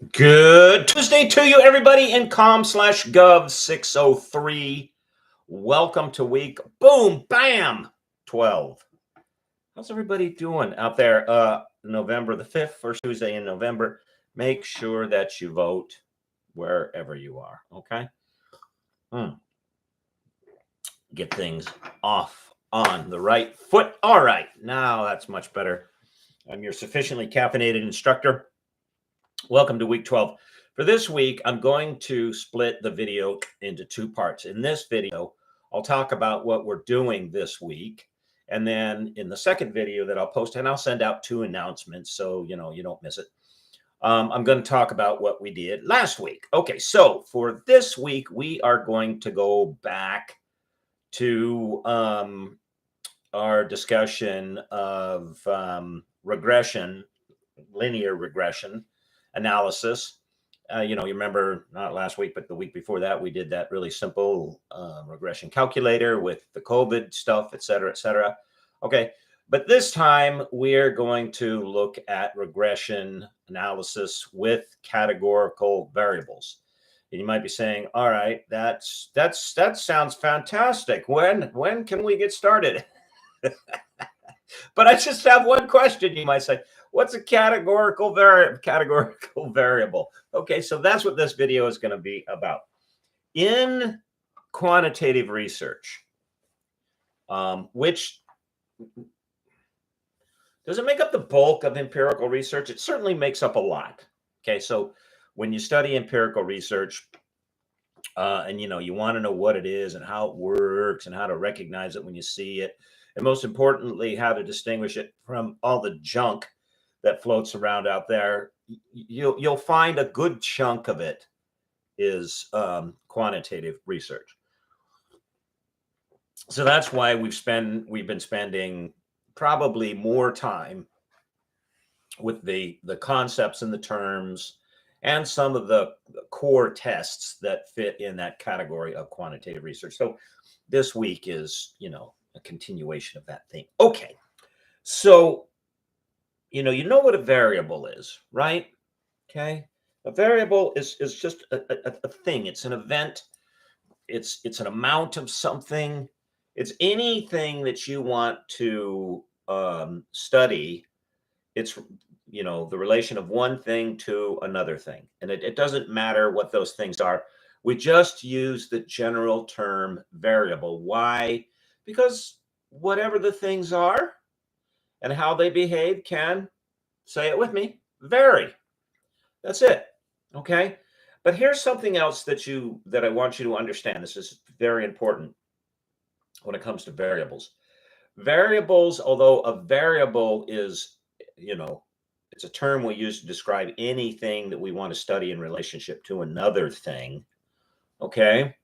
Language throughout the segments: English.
Good Tuesday to you, everybody, in com/gov 603. Welcome to week, boom, bam, 12. How's everybody doing out there? November the 5th, first Tuesday in November. Make sure that you vote wherever you are, okay? Get things off on the right foot. All right, now that's much better. I'm your sufficiently caffeinated instructor. Welcome to week 12. For this week, I'm going to split the video into two parts. In this video, I'll talk about what we're doing this week. And then in the second video that I'll post, and I'll send out two announcements so you don't miss it. I'm going to talk about what we did last week. Okay, so for this week, we are going to go back to our discussion of regression, linear regression analysis. You remember not last week, but the week before that, we did that really simple regression calculator with the COVID stuff, et cetera, et cetera. Okay. But this time we're going to look at regression analysis with categorical variables. And you might be saying, all right, that sounds fantastic. When can we get started? But I just have one question. You might say, what's a categorical variable? Okay, so that's what this video is going to be about. In quantitative research, which does it make up the bulk of empirical research? It certainly makes up a lot. Okay, so when you study empirical research, and you want to know what it is and how it works and how to recognize it when you see it, and most importantly, how to distinguish it from all the junk that floats around out there, you'll find a good chunk of it is quantitative research. So that's why we've been spending probably more time with the concepts and the terms and some of the core tests that fit in that category of quantitative research. So this week is, a continuation of that thing. Okay. So, you know what a variable is, right? Okay. A variable is just a thing. It's an event. It's an amount of something. It's anything that you want to study. It's the relation of one thing to another thing. And it doesn't matter what those things are. We just use the general term variable. Why? Because whatever the things are and how they behave can, say it with me, vary. That's it. Okay. But here's something else that I want you to understand. This is very important when it comes to variables. Variables, although a variable is, it's a term we use to describe anything that we want to study in relationship to another thing. Okay.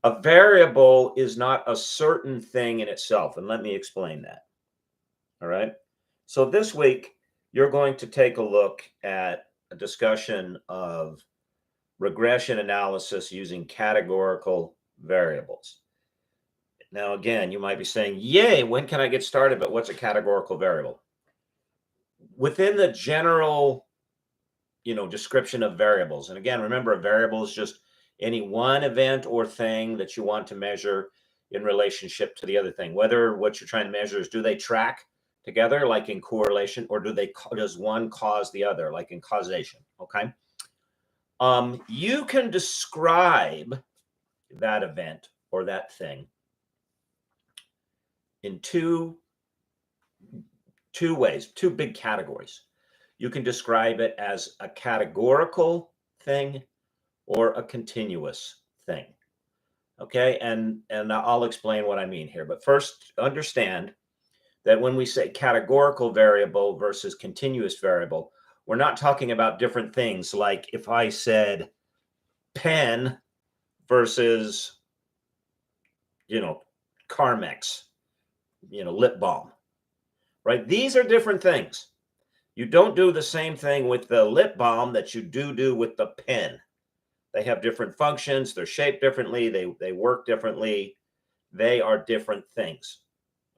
A variable is not a certain thing in itself. And let me explain that. All right. So this week, you're going to take a look at a discussion of regression analysis using categorical variables. Now, again, you might be saying, yay, when can I get started? But what's a categorical variable? Within the general, description of variables. And again, remember, a variable is just any one event or thing that you want to measure in relationship to the other thing, whether what you're trying to measure is, do they track together like in correlation, or does one cause the other like in causation? Okay. You can describe that event or that thing in two ways, two big categories. You can describe it as a categorical thing or a continuous thing. Okay, and I'll explain what I mean here. But first, understand that when we say categorical variable versus continuous variable, we're not talking about different things. Like if I said pen versus, Carmex, lip balm, right? These are different things. You don't do the same thing with the lip balm that you do with the pen. They have different functions. They're shaped differently. They work differently. They are different things.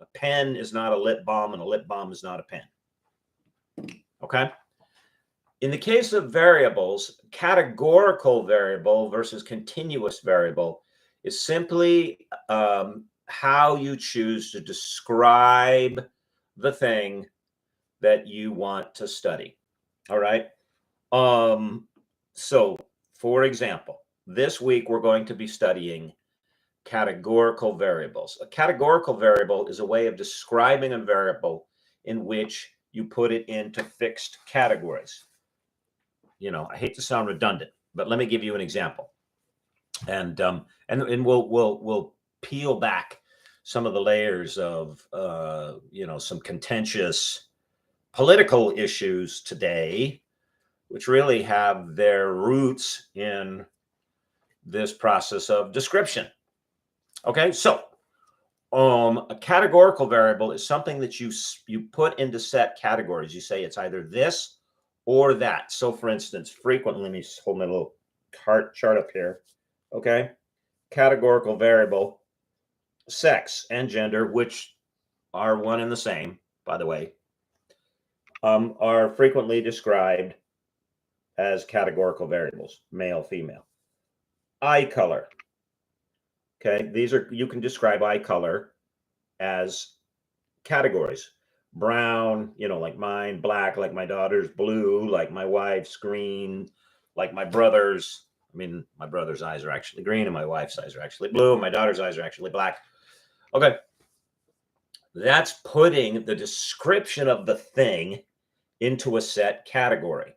A pen is not a lip balm, and a lip balm is not a pen. Okay? In the case of variables, categorical variable versus continuous variable is simply how you choose to describe the thing that you want to study. All right. So, for example, this week we're going to be studying categorical variables. A categorical variable is a way of describing a variable in which you put it into fixed categories. I hate to sound redundant, but let me give you an example, and we'll peel back some of the layers of some contentious political issues today, which really have their roots in this process of description. Okay, so a categorical variable is something that you put into set categories. You say it's either this or that. So, for instance, frequently, let me hold my little chart up here. Okay, categorical variable, sex and gender, which are one and the same, by the way, are frequently described as categorical variables, male, female. Eye color. Okay, you can describe eye color as categories. Brown, like mine, black, like my daughter's, blue, like my wife's, green, like my brother's. I mean, my brother's eyes are actually green and my wife's eyes are actually blue and my daughter's eyes are actually black. Okay. That's putting the description of the thing into a set category.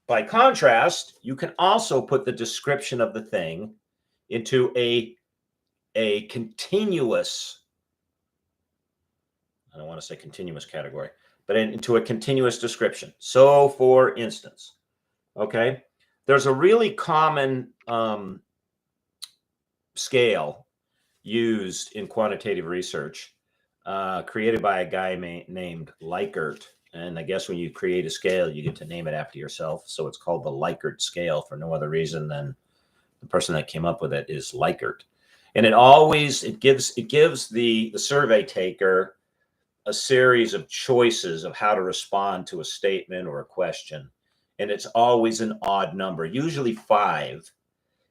By contrast, you can also put the description of the thing into a continuous, I don't want to say continuous category, but into a continuous description. So, for instance, okay, there's a really common scale used in quantitative research, created by a guy named Likert. And I guess when you create a scale, you get to name it after yourself. So it's called the Likert scale for no other reason than the person that came up with it is Likert. And it gives the survey taker a series of choices of how to respond to a statement or a question. And it's always an odd number. Usually 5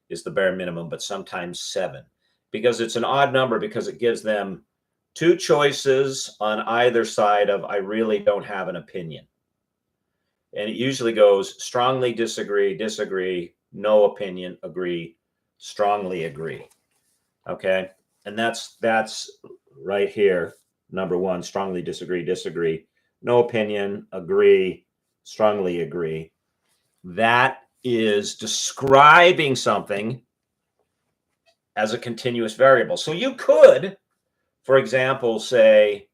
is the bare minimum, but sometimes 7. Because it's an odd number because it gives them 2 choices on either side of I really don't have an opinion. And it usually goes strongly disagree, disagree, no opinion, agree, strongly agree. Okay? And that's right here. Number 1, strongly disagree, disagree, no opinion, agree, strongly agree. That is describing something as a continuous variable. So you could, for example, say,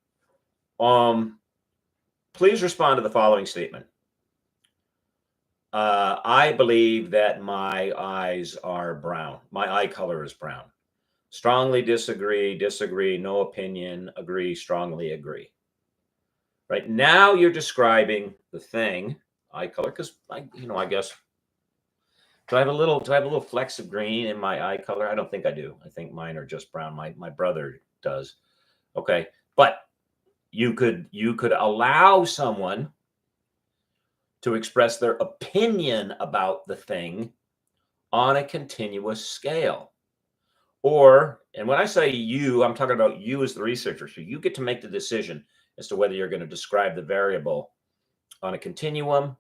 please respond to the following statement. I believe that my eyes are brown. My eye color is brown. Strongly disagree, disagree, no opinion, agree, strongly agree. Right now you're describing the thing, eye color, because I guess, do I have a little flecks of green in my eye color? I don't think I do. I think mine are just brown. My brother does. Okay, but you could allow someone to express their opinion about the thing on a continuous scale. Or, and when I say you, I'm talking about you as the researcher. So you get to make the decision as to whether you're going to describe the variable on a continuum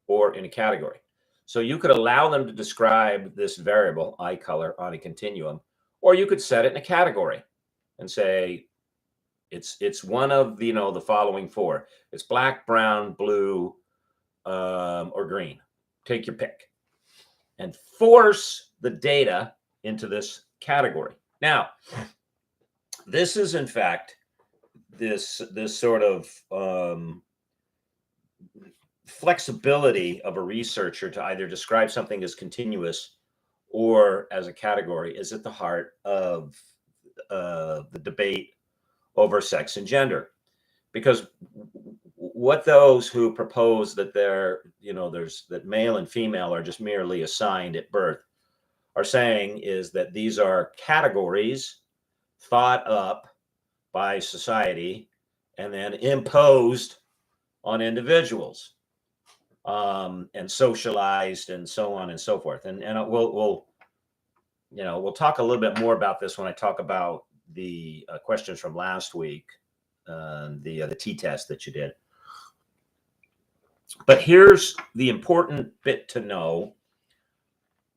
or in a category. So you could allow them to describe this variable, eye color, on a continuum, or you could set it in a category and say it's one of the following 4. It's black, brown, blue, or green. Take your pick, and force the data into this category. Now, this is in fact this sort of flexibility of a researcher to either describe something as continuous or as a category is at the heart of the debate over sex and gender, because what those who propose that that male and female are just merely assigned at birth are saying is that these are categories thought up by society and then imposed on individuals. and socialized and so on and so forth. And we'll talk a little bit more about this when I talk about the questions from last week, the t-test that you did. But here's the important bit to know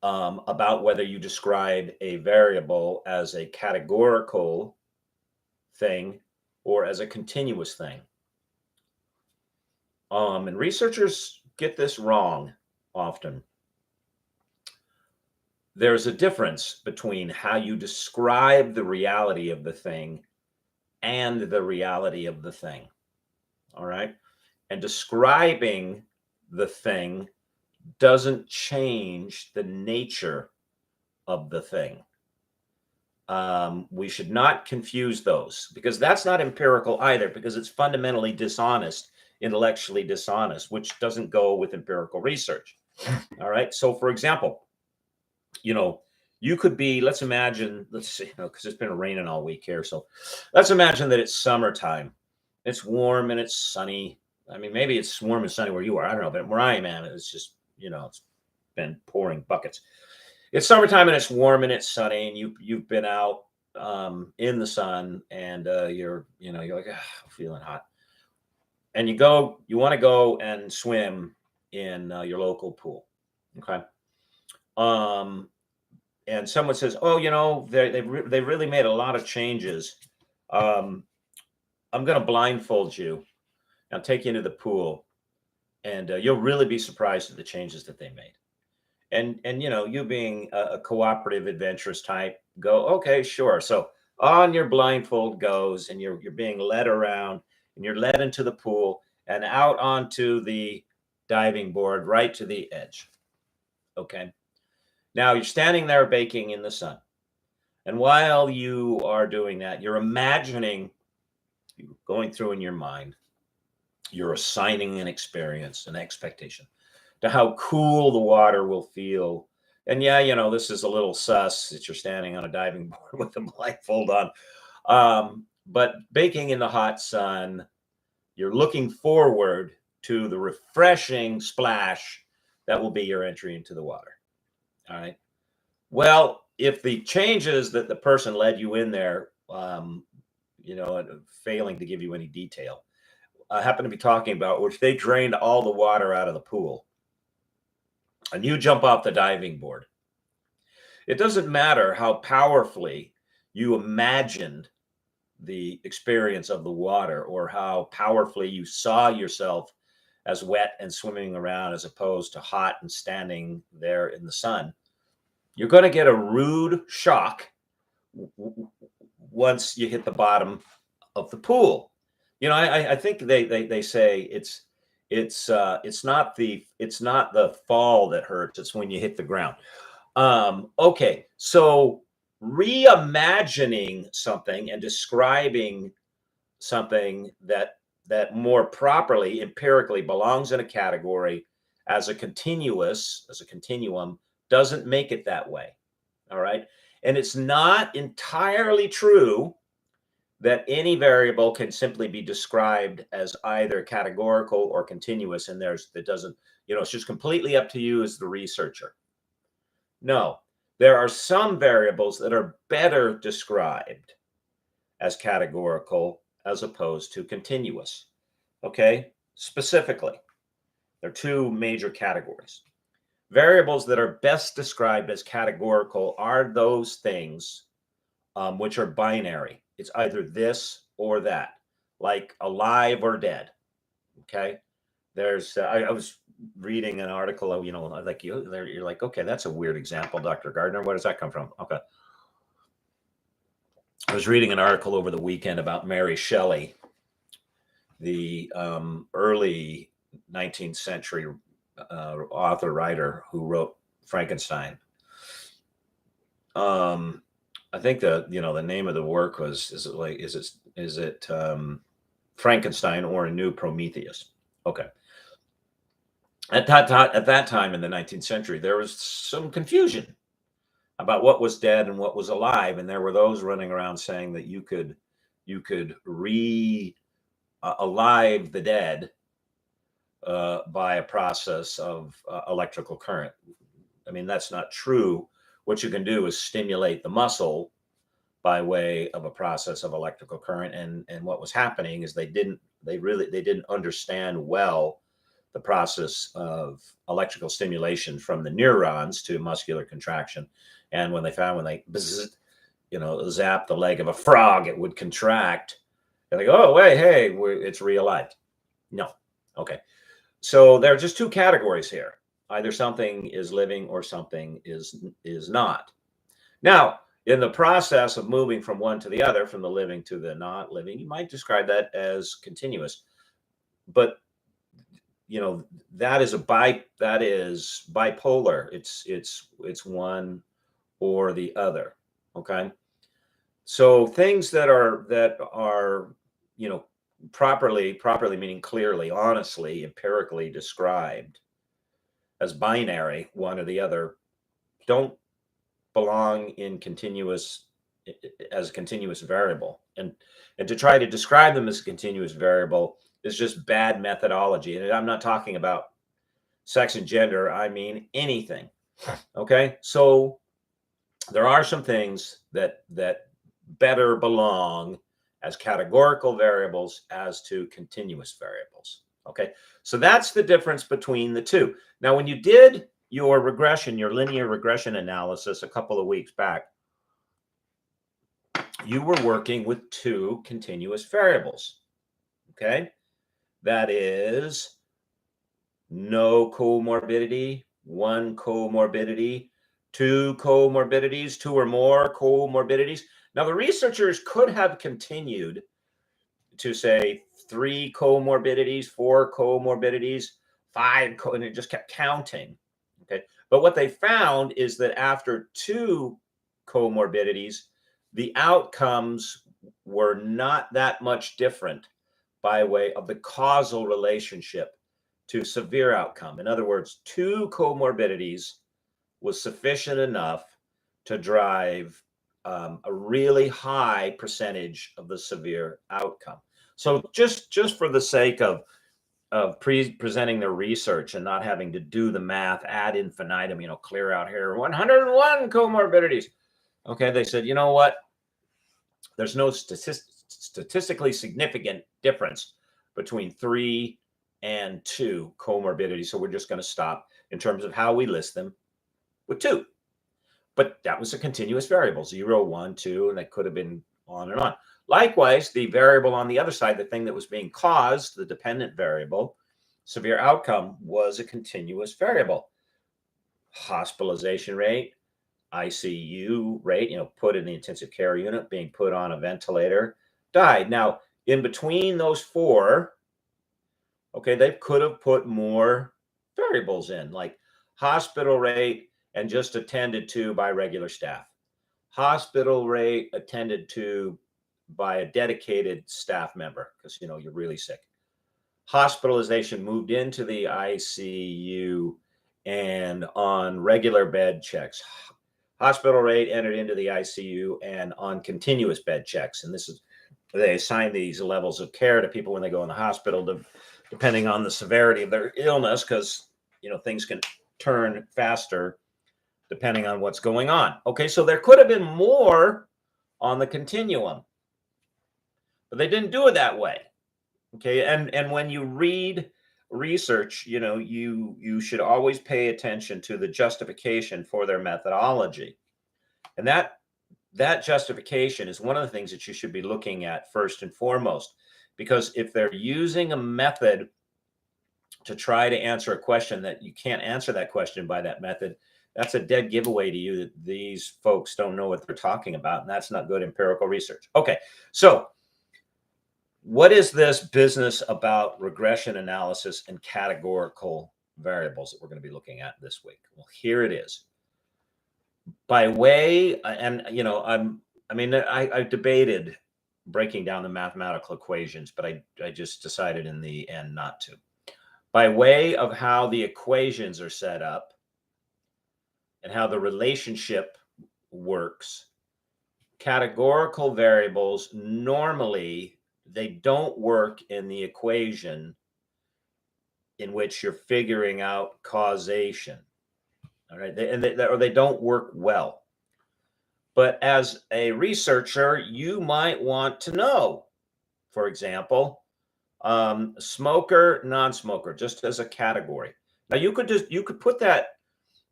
about whether you describe a variable as a categorical thing or as a continuous thing. And researchers get this wrong often. There's a difference between how you describe the reality of the thing and the reality of the thing. All right. And describing the thing doesn't change the nature of the thing. We should not confuse those, because that's not empirical either, because it's fundamentally dishonest, intellectually dishonest, which doesn't go with empirical research. All right. So, for example, you could be, let's see, because it's been raining all week here. So let's imagine that it's summertime. It's warm and it's sunny. I mean, maybe it's warm and sunny where you are. I don't know, but where I am, it's just, it's been pouring buckets. It's summertime and it's warm and it's sunny, and you've been out in the sun, and you're like, I'm feeling hot. And you want to go and swim in your local pool. Okay. And someone says, "Oh, they really made a lot of changes. I'm going to blindfold you. I'll take you into the pool, and you'll really be surprised at the changes that they made." And you being a cooperative, adventurous type, go, "Okay, sure." So on your blindfold goes, and you're being led around, and you're led into the pool and out onto the diving board, right to the edge. Okay. Now you're standing there baking in the sun. And while you are doing that, you're imagining, going through in your mind, you're assigning an experience, an expectation to how cool the water will feel. And this is a little sus that you're standing on a diving board with a blindfold on. But baking in the hot sun, you're looking forward to the refreshing splash that will be your entry into the water. All right. Well, if the changes that the person led you in there, failing to give you any detail, happen to be talking about, which they drained all the water out of the pool, and you jump off the diving board, it doesn't matter how powerfully you imagined the experience of the water, or how powerfully you saw yourself as wet and swimming around as opposed to hot and standing there in the sun. You're going to get a rude shock once you hit the bottom of the pool. I think they say it's not the fall that hurts. It's when you hit the ground. Okay, so reimagining something and describing something that more properly empirically belongs in a category as a continuum doesn't make it that way. All right. And it's not entirely true that any variable can simply be described as either categorical or continuous. And it's just completely up to you as the researcher. No, there are some variables that are better described as categorical as opposed to continuous. Okay. Specifically, there are two major categories. Variables that are best described as categorical are those things which are binary. It's either this or that, like alive or dead. Okay. I was reading an article, like you're like, okay, that's a weird example, Dr. Gardner. Where does that come from? Okay. I was reading an article over the weekend about Mary Shelley, the early 19th century author writer who wrote Frankenstein. I think the name of the work was, is it Frankenstein or A New Prometheus? Okay. At that time in the 19th century, there was some confusion about what was dead and what was alive, and there were those running around saying that you could alive the dead, by a process of electrical current. I mean, that's not true. What you can do is stimulate the muscle by way of a process of electrical current. And what was happening is they didn't understand well the process of electrical stimulation from the neurons to muscular contraction. And when they zap the leg of a frog, it would contract. And they go, oh, wait, hey, it's realigned. No. Okay. So there are just two categories here. Either something is living or something is not. Now, in the process of moving from one to the other, from the living to the not living, you might describe that as continuous. But that is bipolar. It's one or the other. Okay. So things that are properly meaning clearly, honestly, empirically described as binary, one or the other, don't belong in as a continuous variable. And to try to describe them as a continuous variable is just bad methodology. And I'm not talking about sex and gender, I mean anything. Okay? So there are some things that better belong as categorical variables as to continuous variables. Okay, so that's the difference between the two. Now, when you did your linear regression analysis a couple of weeks back, you were working with two continuous variables. Okay, that is no comorbidity, one comorbidity, two comorbidities, two or more comorbidities. Now, the researchers could have continued to say 3 comorbidities, 4 comorbidities, 5, and it just kept counting. Okay. But what they found is that after 2 comorbidities, the outcomes were not that much different by way of the causal relationship to severe outcome. In other words, 2 comorbidities was sufficient enough to drive a really high percentage of the severe outcome. So just for the sake of presenting their research and not having to do the math ad infinitum, clear out here 101 comorbidities. Okay, they said, you know what? There's no statistically significant difference between 3 and 2 comorbidities. So we're just going to stop in terms of how we list them with 2. But that was a continuous variable, 0, 1, 2, and that could have been on and on. Likewise, the variable on the other side, the thing that was being caused, the dependent variable, severe outcome, was a continuous variable. Hospitalization rate, ICU rate, put in the intensive care unit, being put on a ventilator, died. Now, in between those 4, okay, they could have put more variables in, like hospital rate and just attended to by regular staff. Hospital rate attended to by a dedicated staff member because, you're really sick. Hospitalization moved into the ICU and on regular bed checks. Hospital rate entered into the ICU and on continuous bed checks. And they assign these levels of care to people when they go in the hospital, depending on the severity of their illness, because, things can turn faster depending on what's going on. Okay, so there could have been more on the continuum, but they didn't do it that way. Okay, and when you read research, you should always pay attention to the justification for their methodology. And that justification is one of the things that you should be looking at first and foremost, because if they're using a method to try to answer a question that you can't answer that question by that method, that's a dead giveaway to you that these folks don't know what they're talking about, and that's not good empirical research. Okay, so what is this business about regression analysis and categorical variables that we're going to be looking at this week? Well, here it is. By way, and I debated breaking down the mathematical equations, but I just decided in the end not to. By way of how the equations are set up and how the relationship works, categorical variables normally, they don't work in the equation in which you're figuring out causation. All right. Or they don't work well. But as a researcher, you might want to know, for example, smoker, non-smoker, just as a category. Now you could put that,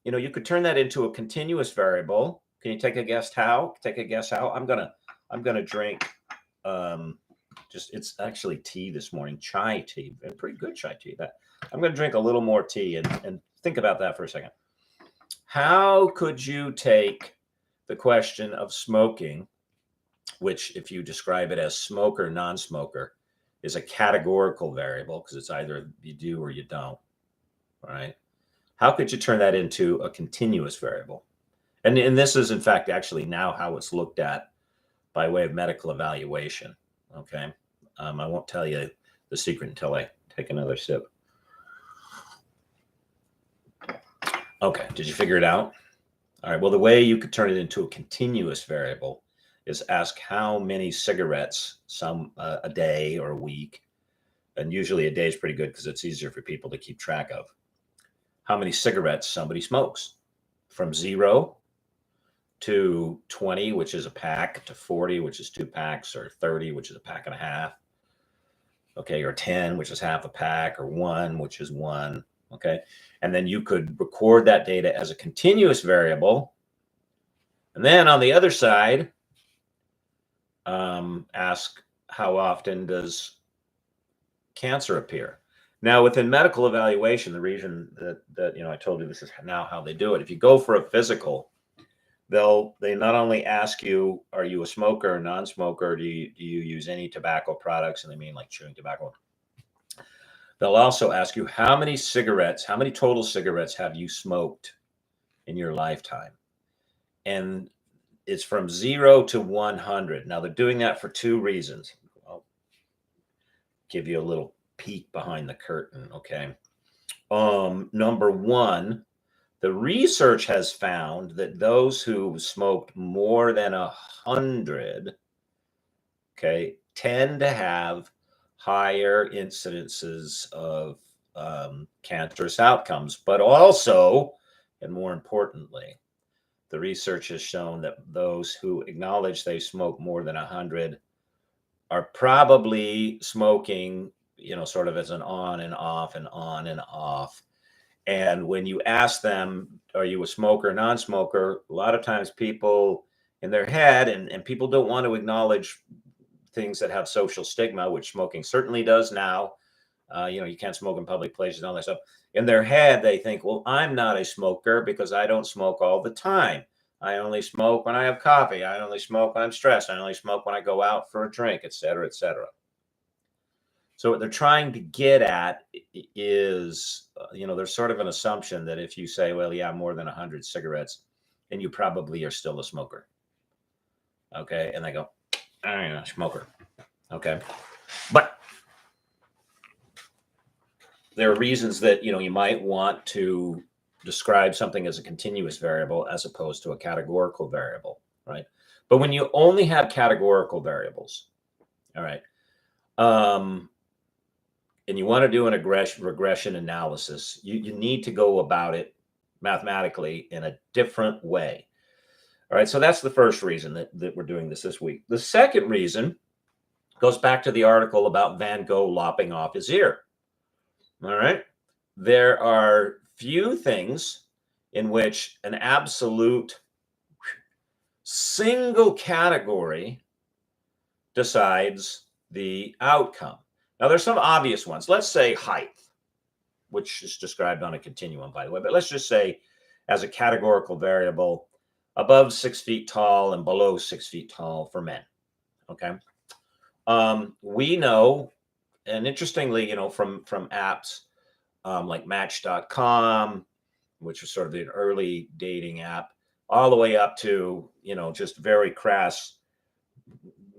you could turn that into a continuous variable. Can you take a guess how? I'm gonna drink it's actually tea this morning, chai tea, pretty good chai tea. I'm gonna drink a little more tea and think about that for a second. How could you take the question of smoking, which if you describe it as smoker, non-smoker, is a categorical variable because it's either you do or you don't, right? How could you turn that into a continuous variable? And this is, in fact, actually now how it's looked at by way of medical evaluation, okay? I won't tell you the secret until I take another sip. Okay, did you figure it out? All right, well, the way you could turn it into a continuous variable is ask how many cigarettes a day or a week, and usually a day is pretty good because it's easier for people to keep track of, how many cigarettes somebody smokes from 0 to 20, which is a pack, to 40, which is 2 packs, or 30, which is a pack and a half, okay, or 10, which is half a pack, or 1, which is 1, okay? And then you could record that data as a continuous variable. And then on the other side, ask how often does cancer appear. Now, within medical evaluation, the reason that I told you this is now how they do it. If you go for a physical, they not only ask you, are you a smoker or non-smoker? Do you use any tobacco products? And they mean like chewing tobacco. They'll also ask you how many total cigarettes have you smoked in your lifetime? And it's from 0 to 100. Now they're doing that for 2 reasons. I'll give you a little peek behind the curtain, okay? Number 1, the research has found that those who smoked more than 100, okay, tend to have higher incidences of cancerous outcomes. But also, and more importantly, the research has shown that those who acknowledge they smoke more than 100 are probably smoking, sort of as an on and off and on and off. And when you ask them, are you a smoker, non-smoker? A lot of times people in their head, and people don't want to acknowledge things that have social stigma, which smoking certainly does now. You can't smoke in public places and all that stuff. In their head, they think, well, I'm not a smoker because I don't smoke all the time. I only smoke when I have coffee. I only smoke when I'm stressed. I only smoke when I go out for a drink, et cetera, et cetera. So what they're trying to get at is, there's sort of an assumption that if you say, well, yeah, more than 100 cigarettes, then you probably are still a smoker. Okay. And they go, I'm a smoker. Okay. But there are reasons that, you might want to describe something as a continuous variable as opposed to a categorical variable, right? But when you only have categorical variables, all right, and you want to do an regression analysis, you need to go about it mathematically in a different way. All right, so that's the first reason that we're doing this week. The second reason goes back to the article about Van Gogh lopping off his ear. All right, there are few things in which an absolute single category decides the outcome. Now, there's some obvious ones. Let's say height, which is described on a continuum, by the way. But let's just say as a categorical variable, above 6 feet tall and below 6 feet tall for men, okay? We know, and interestingly, from apps like Match.com, which was sort of an early dating app, all the way up to, just very crass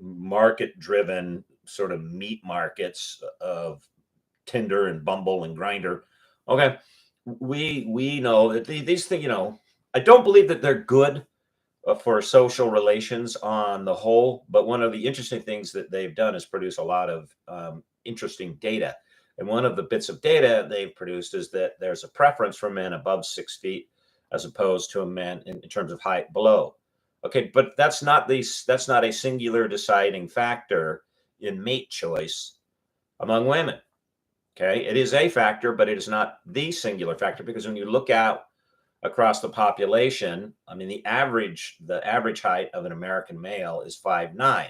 market-driven sort of meat markets of Tinder and Bumble and Grindr. Okay, we know that these things, I don't believe that they're good for social relations on the whole, but one of the interesting things that they've done is produce a lot of interesting data. And one of the bits of data they've produced is that there's a preference for men above 6 feet as opposed to a man in terms of height below. Okay, but that's not a singular deciding factor in mate choice among women. Okay, it is a factor, but it is not the singular factor, because when you look out across the population, I mean, the average height of an American male is 5'9".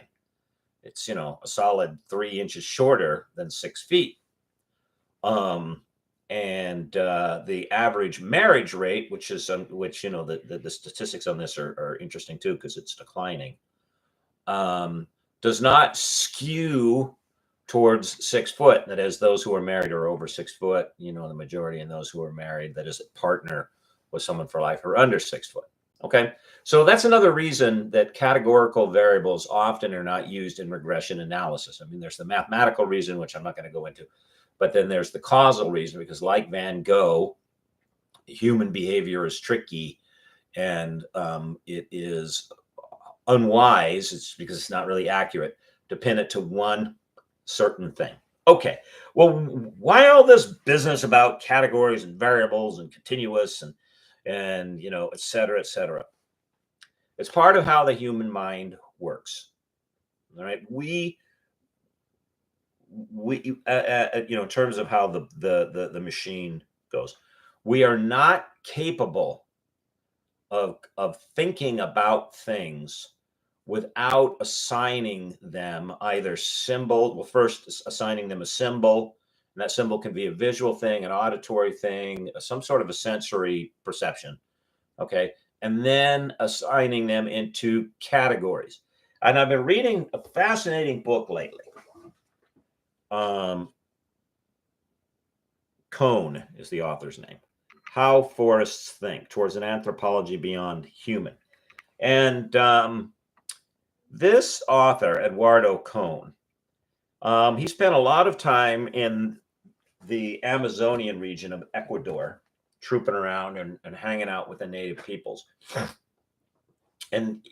It's, a solid 3 inches shorter than 6 feet. And the average marriage rate, which the statistics on this are interesting too, because it's declining, does not skew towards 6 foot. That is, those who are married are over 6 foot, the majority, and those who are married, that is, a partner with someone for life, are under 6 foot. Okay, so that's another reason that categorical variables often are not used in regression analysis. I mean, there's the mathematical reason, which I'm not going to go into, but then there's the causal reason, because like Van Gogh, human behavior is tricky, and it is unwise. It's because it's not really accurate to pin it to one certain thing. Okay, well, why all this business about categories and variables and continuous and et cetera, et cetera? It's part of how the human mind works. All right, we in terms of how the machine goes, we are not capable of thinking about things without assigning them either symbol. Well, first assigning them a symbol, and that symbol can be a visual thing, an auditory thing, some sort of a sensory perception. Okay, and then assigning them into categories. And I've been reading a fascinating book lately. Cohn is the author's name. How Forests Think: Towards an Anthropology Beyond Human. And this author, Eduardo Cohn, he spent a lot of time in the Amazonian region of Ecuador, trooping around and hanging out with the native peoples. And,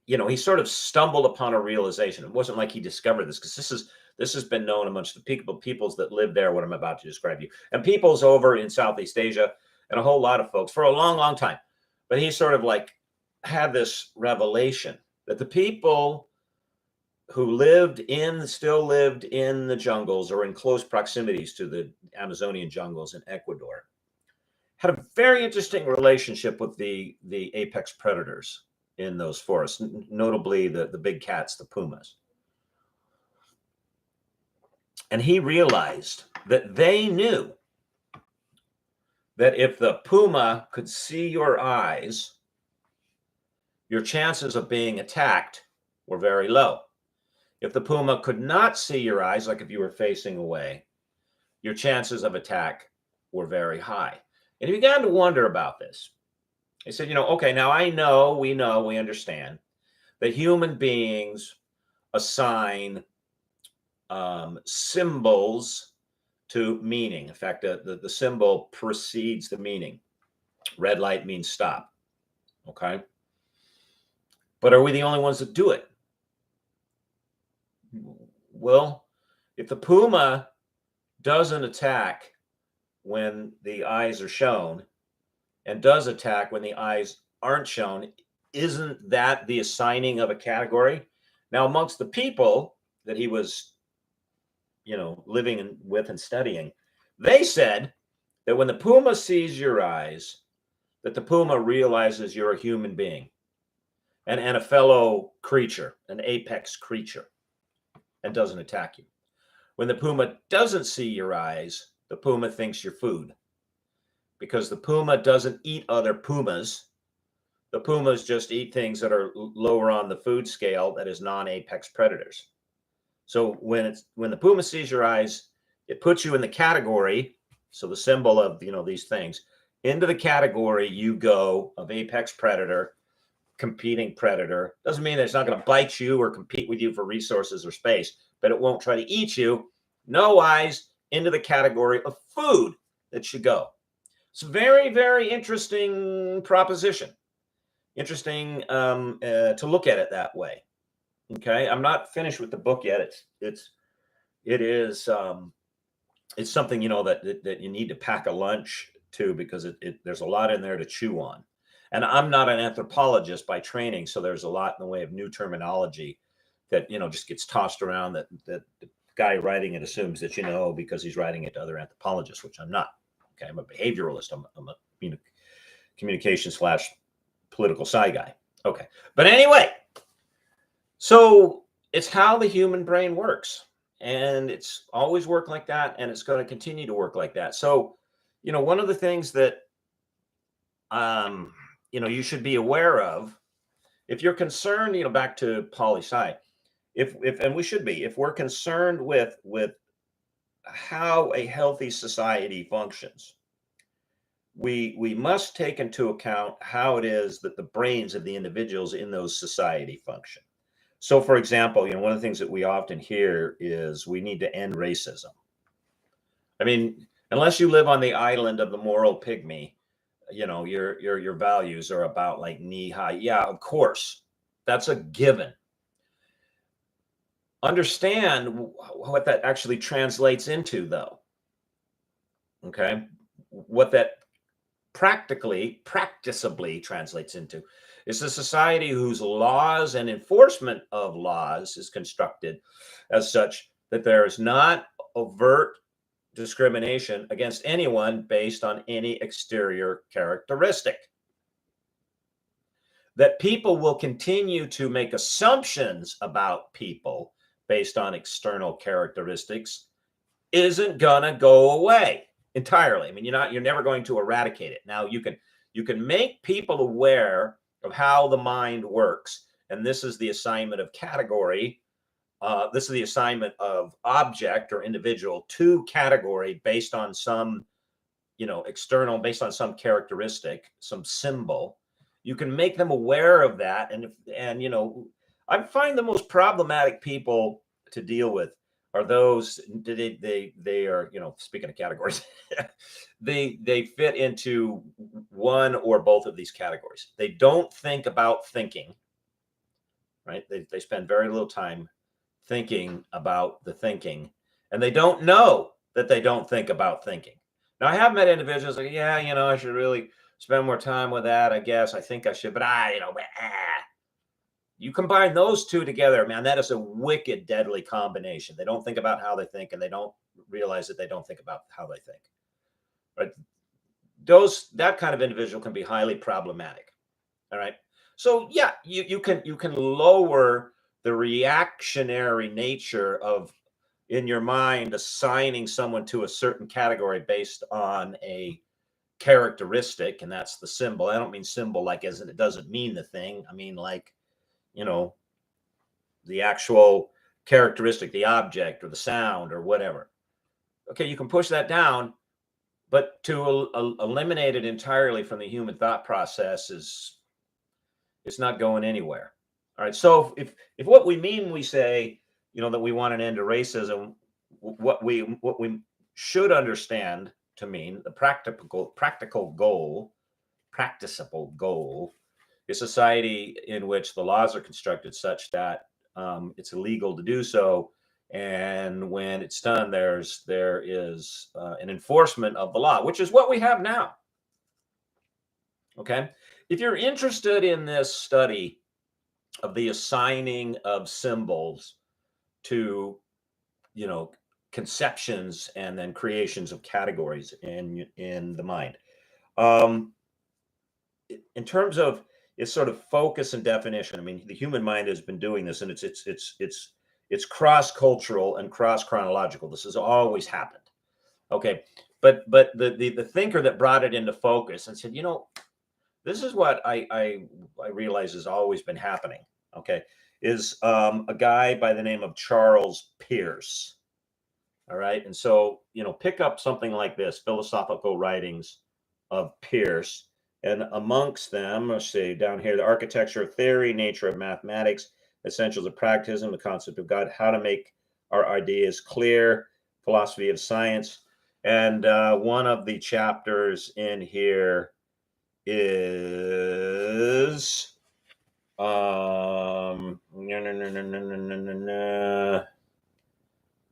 he sort of stumbled upon a realization. It wasn't like he discovered this, because this has been known amongst the peoples that live there, what I'm about to describe you, and peoples over in Southeast Asia, and a whole lot of folks for a long, long time. But he sort of like had this revelation that the people who still lived in the jungles or in close proximities to the Amazonian jungles in Ecuador had a very interesting relationship with the apex predators in those forests, notably the big cats, the pumas. And he realized that they knew that if the puma could see your eyes, your chances of being attacked were very low. If the puma could not see your eyes, like if you were facing away, your chances of attack were very high. And he began to wonder about this. He said, okay, now we understand that human beings assign symbols to meaning. In fact, the symbol precedes the meaning. Red light means stop. Okay. But are we the only ones that do it? Well, if the puma doesn't attack when the eyes are shown and does attack when the eyes aren't shown, isn't that the assigning of a category? Now, amongst the people that he was, living with and studying, they said that when the puma sees your eyes, that the puma realizes you're a human being and a fellow creature, an apex creature, and doesn't attack you. When the puma doesn't see your eyes, the puma thinks you're food, because the puma doesn't eat other pumas. The pumas just eat things that are lower on the food scale, that is non-apex predators. So when the puma sees your eyes, it puts you in the category. So the symbol of, these things, into the category you go of apex predator, competing predator. Doesn't mean that it's not going to bite you or compete with you for resources or space, but it won't try to eat you. No eyes, into the category of food that should go. It's a very, very interesting proposition. Interesting to look at it that way. Okay, I'm not finished with the book yet. It is it's something, that you need to pack a lunch to, because there's a lot in there to chew on. And I'm not an anthropologist by training, so there's a lot in the way of new terminology that, just gets tossed around, that the guy writing it assumes that because he's writing it to other anthropologists, which I'm not. Okay, I'm a behavioralist. I'm a communication / political sci guy. Okay, but anyway, so it's how the human brain works, and it's always worked like that, and it's going to continue to work like that. So, one of the things that you should be aware of, if you're concerned, back to poli sci, if and we should be, if we're concerned with how a healthy society functions, we must take into account how it is that the brains of the individuals in those society function. So, for example, one of the things that we often hear is we need to end racism. I mean, unless you live on the island of the moral pygmy, your values are about like knee high. Yeah, of course, that's a given. Understand what that actually translates into, though. Okay, what that practicably translates into is a society whose laws and enforcement of laws is constructed as such that there is not overt discrimination against anyone based on any exterior characteristic. That people will continue to make assumptions about people based on external characteristics isn't gonna go away entirely. I mean, you're never going to eradicate it. Now you can make people aware of how the mind works, and this is the assignment of category. This is the assignment of object or individual to category based on some, external, based on some characteristic, some symbol. You can make them aware of that, and I find the most problematic people to deal with are those they are, speaking of categories, they fit into one or both of these categories. They don't think about thinking, right? They spend very little time thinking about the thinking, and they don't know that they don't think about thinking. Now, I have met individuals like, yeah, I should really spend more time with that. I guess I think I should, but you combine those two together, man, that is a wicked, deadly combination. They don't think about how they think, and they don't realize that they don't think about how they think. But that kind of individual can be highly problematic. All right. So yeah, you can lower the reactionary nature of, in your mind, assigning someone to a certain category based on a characteristic, and that's the symbol. I don't mean symbol like as in it doesn't mean the thing. I mean like, the actual characteristic, the object or the sound or whatever. Okay, you can push that down, but to eliminate it entirely from the human thought process it's not going anywhere. All right. So if what we mean when we say, that we want an end to racism, what we should understand to mean the practicable goal is society in which the laws are constructed such that it's illegal to do so, and when it's done, there is an enforcement of the law, which is what we have now. Okay, if you're interested in this study of the assigning of symbols to, conceptions and then creations of categories in the mind, in terms of its sort of focus and definition. I mean, the human mind has been doing this, and it's cross-cultural and cross-chronological. This has always happened. Okay, but the thinker that brought it into focus and said, this is what I realize has always been happening. Okay, is a guy by the name of Charles Peirce. All right, and so pick up something like this: Philosophical Writings of Peirce. And amongst them, let's see down here, the architecture of theory, nature of mathematics, essentials of pragmatism, the concept of God, how to make our ideas clear, philosophy of science. And one of the chapters in here is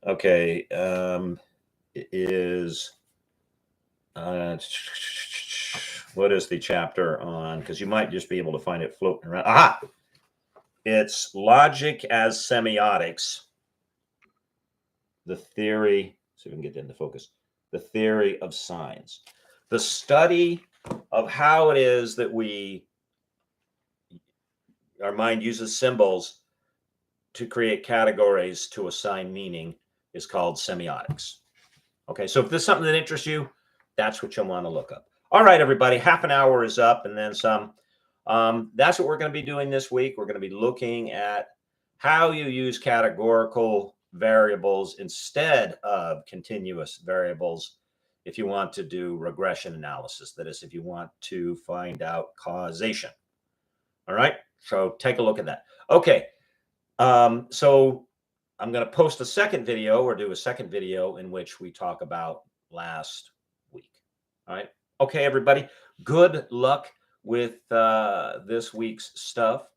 okay. is, what is the chapter on? Because you might just be able to find it floating around. Aha! It's Logic as Semiotics, the theory, see if we can get into focus, the theory of signs. The study of how it is that our mind uses symbols to create categories to assign meaning is called semiotics. Okay, so if this is something that interests you, that's what you'll want to look up. All right, everybody, half an hour is up and then some. That's what we're going to be doing this week. We're going to be looking at how you use categorical variables instead of continuous variables if you want to do regression analysis. That is, if you want to find out causation. All right, so take a look at that. Okay, so I'm going to post a second video or do a second video in which we talk about last week. All right. Okay, everybody. Good luck with this week's stuff.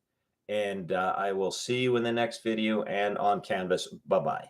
And I will see you in the next video and on Canvas. Bye-bye.